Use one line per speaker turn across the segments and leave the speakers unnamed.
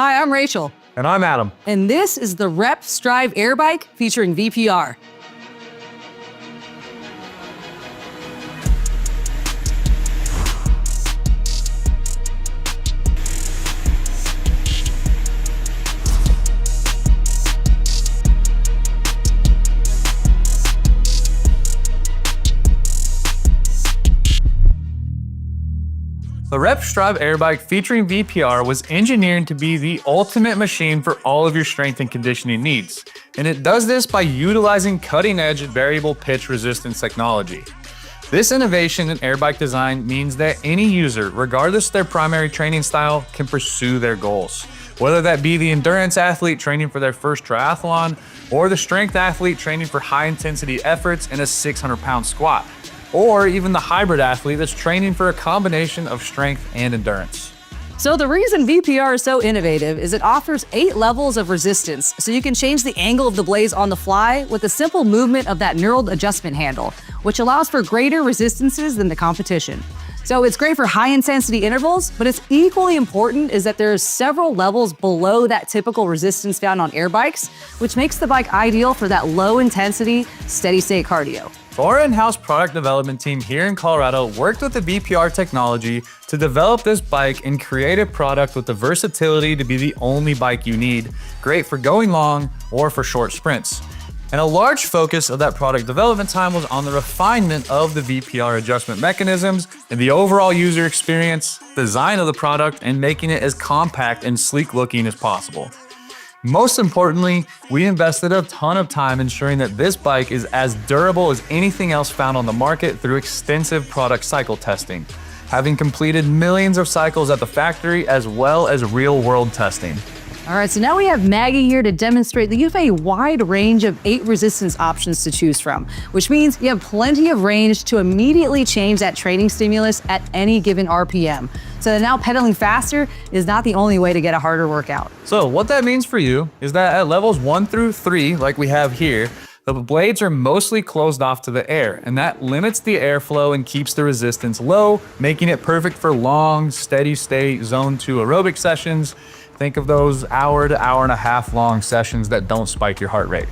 Hi, I'm Rachel.
And I'm Adam.
And this is the Rep Strive Air Bike featuring VPR.
The Rep Strive Air Bike featuring VPR was engineered to be the ultimate machine for all of your strength and conditioning needs. And it does this by utilizing cutting-edge variable pitch resistance technology. This innovation in air bike design means that any user, regardless of their primary training style, can pursue their goals. Whether that be the endurance athlete training for their first triathlon, or the strength athlete training for high-intensity efforts in a 600-pound squat, or even the hybrid athlete that's training for a combination of strength and endurance.
So the reason VPR is so innovative is it offers 8 levels of resistance, so you can change the angle of the blades on the fly with a simple movement of that knurled adjustment handle, which allows for greater resistances than the competition. So it's great for high-intensity intervals, but it's equally important is that there's several levels below that typical resistance found on air bikes, which makes the bike ideal for that low-intensity, steady-state cardio.
So our in-house product development team here in Colorado worked with the VPR technology to develop this bike and create a product with the versatility to be the only bike you need, great for going long or for short sprints. And a large focus of that product development time was on the refinement of the VPR adjustment mechanisms and the overall user experience, design of the product, and making it as compact and sleek looking as possible. Most importantly, we invested a ton of time ensuring that this bike is as durable as anything else found on the market through extensive product cycle testing, having completed millions of cycles at the factory as well as real-world testing.
All right, so now we have Maggie here to demonstrate that you have a wide range of 8 resistance options to choose from, which means you have plenty of range to immediately change that training stimulus at any given RPM. So now pedaling faster is not the only way to get a harder workout.
So what that means for you is that at levels 1 through 3, like we have here, the blades are mostly closed off to the air, and that limits the airflow and keeps the resistance low, making it perfect for long, steady state zone 2 aerobic sessions. Think of those hour to hour and a half long sessions that don't spike your heart rate.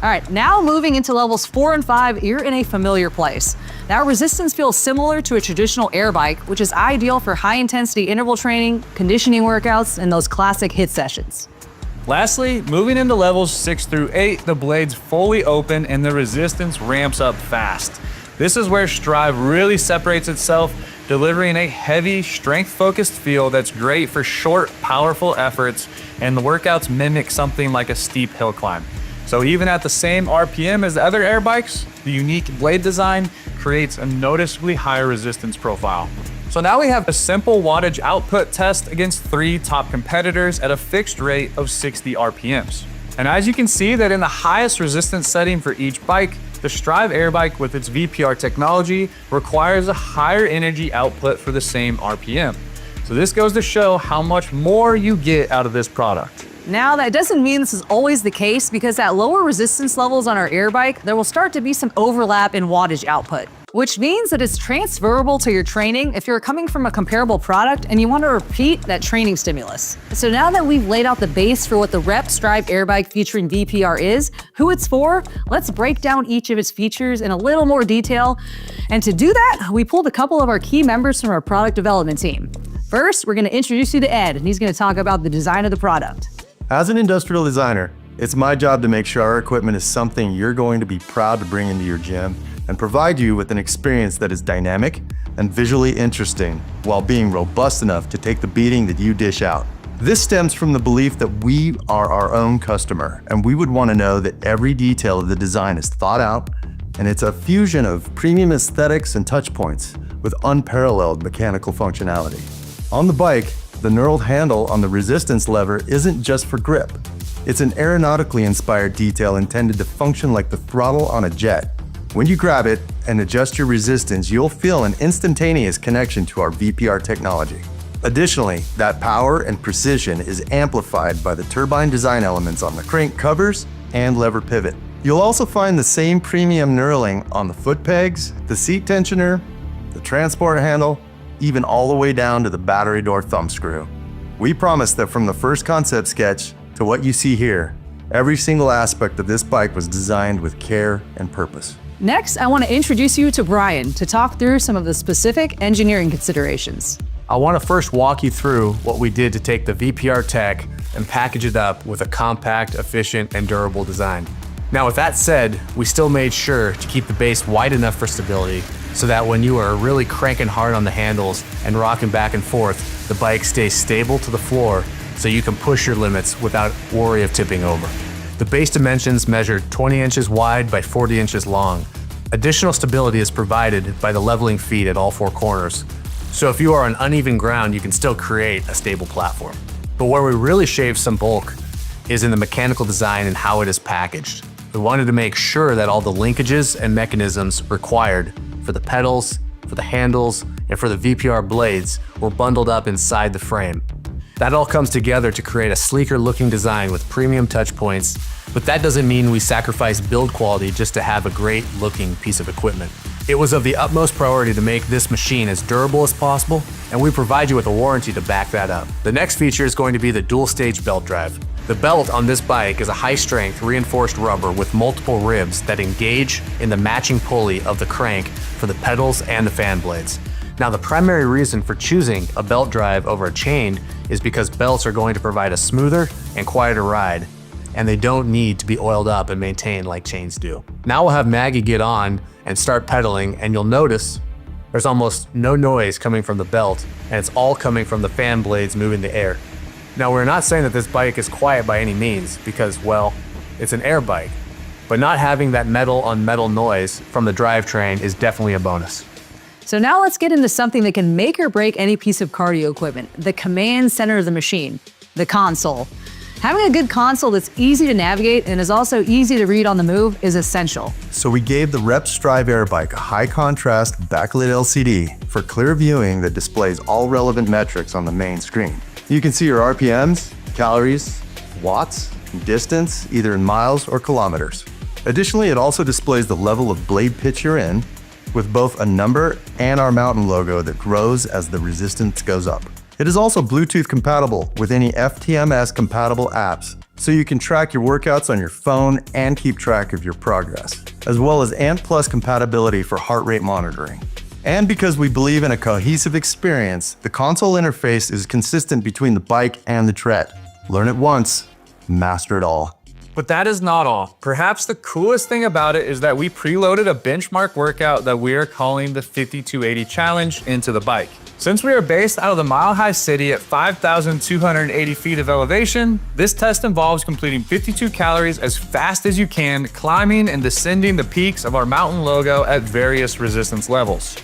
All right, now moving into levels 4 and 5, you're in a familiar place. Now resistance feels similar to a traditional air bike, which is ideal for high intensity interval training, conditioning workouts, and those classic HIIT sessions.
Lastly, moving into levels 6 through 8, the blades fully open and the resistance ramps up fast. This is where Strive really separates itself, delivering a heavy, strength-focused feel that's great for short, powerful efforts, and the workouts mimic something like a steep hill climb. So even at the same RPM as the other air bikes, the unique blade design creates a noticeably higher resistance profile. So now we have a simple wattage output test against 3 top competitors at a fixed rate of 60 RPMs. And as you can see that in the highest resistance setting for each bike, the Strive Air Bike with its VPR technology requires a higher energy output for the same RPM. So this goes to show how much more you get out of this product.
Now, that doesn't mean this is always the case, because at lower resistance levels on our air bike, there will start to be some overlap in wattage output, which means that it's transferable to your training if you're coming from a comparable product and you want to repeat that training stimulus. So now that we've laid out the base for what the Rep Strive Air Bike featuring VPR is, who it's for, let's break down each of its features in a little more detail. And to do that, we pulled a couple of our key members from our product development team. First, we're going to introduce you to Ed, and he's going to talk about the design of the product.
As an industrial designer, it's my job to make sure our equipment is something you're going to be proud to bring into your gym and provide you with an experience that is dynamic and visually interesting while being robust enough to take the beating that you dish out. This stems from the belief that we are our own customer, and we would want to know that every detail of the design is thought out, and it's a fusion of premium aesthetics and touch points with unparalleled mechanical functionality. On the bike, the knurled handle on the resistance lever isn't just for grip. It's an aeronautically inspired detail intended to function like the throttle on a jet. When you grab it and adjust your resistance, you'll feel an instantaneous connection to our VPR technology. Additionally, that power and precision is amplified by the turbine design elements on the crank covers and lever pivot. You'll also find the same premium knurling on the foot pegs, the seat tensioner, the transport handle, even all the way down to the battery door thumb screw. We promise that from the first concept sketch to what you see here, every single aspect of this bike was designed with care and purpose.
Next, I want to introduce you to Brian to talk through some of the specific engineering considerations.
I want to first walk you through what we did to take the VPR tech and package it up with a compact, efficient, and durable design. Now, with that said, we still made sure to keep the base wide enough for stability so that when you are really cranking hard on the handles and rocking back and forth, the bike stays stable to the floor so you can push your limits without worry of tipping over. The base dimensions measured 20 inches wide by 40 inches long. Additional stability is provided by the leveling feet at all four corners. So if you are on uneven ground, you can still create a stable platform. But where we really shaved some bulk is in the mechanical design and how it is packaged. We wanted to make sure that all the linkages and mechanisms required for the pedals, for the handles, and for the VPR blades were bundled up inside the frame. That all comes together to create a sleeker looking design with premium touch points, but that doesn't mean we sacrifice build quality just to have a great looking piece of equipment. It was of the utmost priority to make this machine as durable as possible, and we provide you with a warranty to back that up. The next feature is going to be the dual stage belt drive. The belt on this bike is a high strength reinforced rubber with multiple ribs that engage in the matching pulley of the crank for the pedals and the fan blades. Now, the primary reason for choosing a belt drive over a chained is because belts are going to provide a smoother and quieter ride, and they don't need to be oiled up and maintained like chains do. Now we'll have Maggie get on and start pedaling, and you'll notice there's almost no noise coming from the belt, and it's all coming from the fan blades moving the air. Now, we're not saying that this bike is quiet by any means because, well, it's an air bike, but not having that metal on metal noise from the drivetrain is definitely a bonus.
So now let's get into something that can make or break any piece of cardio equipment, the command center of the machine, the console. Having a good console that's easy to navigate and is also easy to read on the move is essential.
So we gave the Rep Strive Air Bike a high contrast backlit LCD for clear viewing that displays all relevant metrics on the main screen. You can see your RPMs, calories, watts, distance, either in miles or kilometers. Additionally, it also displays the level of blade pitch you're in, with both a number and our mountain logo that grows as the resistance goes up. It is also Bluetooth compatible with any FTMS compatible apps, so you can track your workouts on your phone and keep track of your progress, as well as Ant Plus compatibility for heart rate monitoring. And because we believe in a cohesive experience, the console interface is consistent between the bike and the tread. Learn it once, master it all.
But that is not all. Perhaps the coolest thing about it is that we preloaded a benchmark workout that we are calling the 5280 Challenge into the bike. Since we are based out of the Mile High City at 5,280 feet of elevation, this test involves completing 52 calories as fast as you can, climbing and descending the peaks of our mountain logo at various resistance levels.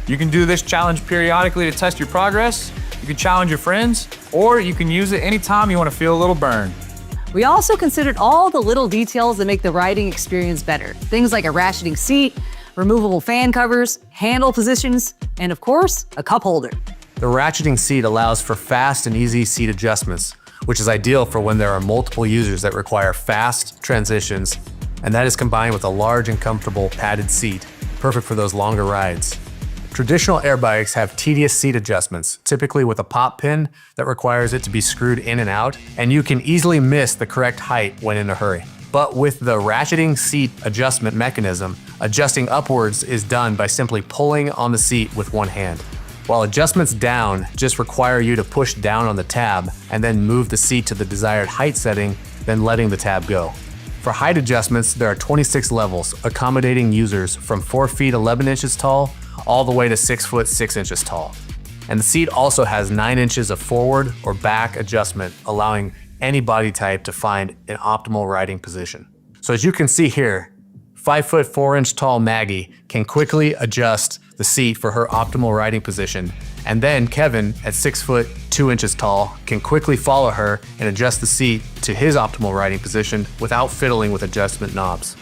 You can do this challenge periodically to test your progress, you can challenge your friends, or you can use it anytime you want to feel a little burn.
We also considered all the little details that make the riding experience better. Things like a ratcheting seat, removable fan covers, handle positions, and of course, a cup holder.
The ratcheting seat allows for fast and easy seat adjustments, which is ideal for when there are multiple users that require fast transitions, and that is combined with a large and comfortable padded seat, perfect for those longer rides. Traditional air bikes have tedious seat adjustments, typically with a pop pin that requires it to be screwed in and out, and you can easily miss the correct height when in a hurry. But with the ratcheting seat adjustment mechanism, adjusting upwards is done by simply pulling on the seat with one hand, while adjustments down just require you to push down on the tab and then move the seat to the desired height setting, then letting the tab go. For height adjustments, there are 26 levels, accommodating users from 4 feet 11 inches tall all the way to 6 foot 6 inches tall. And the seat also has 9 inches of forward or back adjustment, allowing any body type to find an optimal riding position. So as you can see here, 5 foot 4 inch tall Maggie can quickly adjust the seat for her optimal riding position. And then Kevin, at 6 foot 2 inches tall, can quickly follow her and adjust the seat to his optimal riding position without fiddling with adjustment knobs.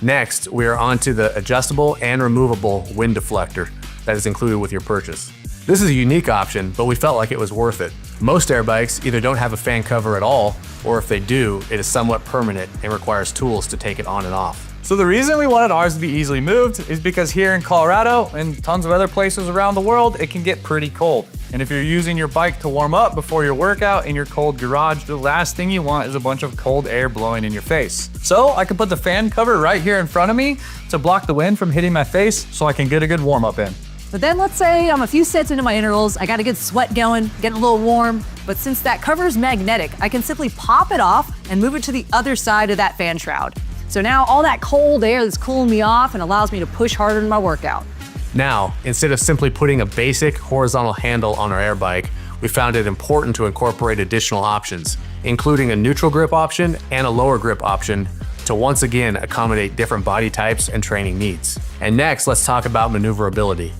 Next, we are onto the adjustable and removable wind deflector that is included with your purchase. This is a unique option, but we felt like it was worth it. Most air bikes either don't have a fan cover at all, or if they do, it is somewhat permanent and requires tools to take it on and off.
So the reason we wanted ours to be easily moved is because here in Colorado and tons of other places around the world, it can get pretty cold. And if you're using your bike to warm up before your workout in your cold garage, the last thing you want is a bunch of cold air blowing in your face. So I can put the fan cover right here in front of me to block the wind from hitting my face so I can get a good warm up in.
But then let's say I'm a few sets into my intervals, I got a good sweat going, getting a little warm, but since that cover is magnetic, I can simply pop it off and move it to the other side of that fan shroud. So now all that cold air is cooling me off and allows me to push harder in my workout.
Now, instead of simply putting a basic horizontal handle on our air bike, we found it important to incorporate additional options, including a neutral grip option and a lower grip option to once again accommodate different body types and training needs. And next, let's talk about maneuverability.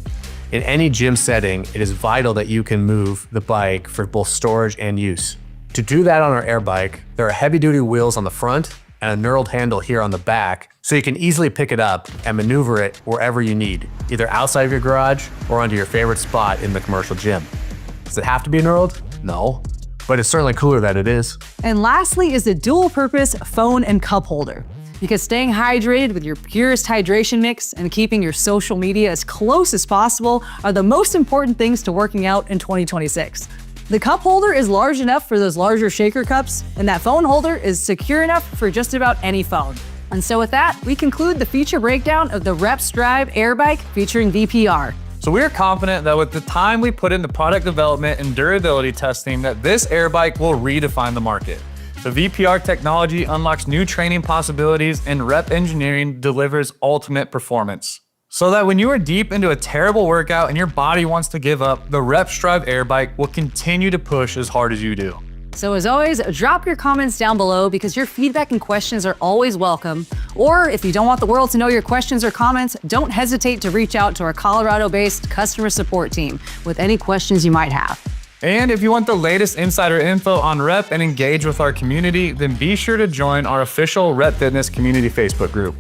In any gym setting, it is vital that you can move the bike for both storage and use. To do that on our air bike, there are heavy-duty wheels on the front and a knurled handle here on the back, so you can easily pick it up and maneuver it wherever you need, either outside of your garage or onto your favorite spot in the commercial gym. Does it have to be knurled? No, but it's certainly cooler that it is.
And lastly is the dual-purpose phone and cup holder. Because staying hydrated with your purest hydration mix and keeping your social media as close as possible are the most important things to working out in 2026. The cup holder is large enough for those larger shaker cups, and that phone holder is secure enough for just about any phone. And so with that, we conclude the feature breakdown of the Reps Drive Air Bike featuring VPR.
So we're confident that with the time we put into product development and durability testing, that this air bike will redefine the market. The VPR technology unlocks new training possibilities, and Rep Engineering delivers ultimate performance. So that when you are deep into a terrible workout and your body wants to give up, the Reps Drive Air Bike will continue to push as hard as you do.
So as always, drop your comments down below because your feedback and questions are always welcome. Or if you don't want the world to know your questions or comments, don't hesitate to reach out to our Colorado-based customer support team with any questions you might have.
And if you want the latest insider info on Rep and engage with our community, then be sure to join our official Rep Fitness community Facebook group.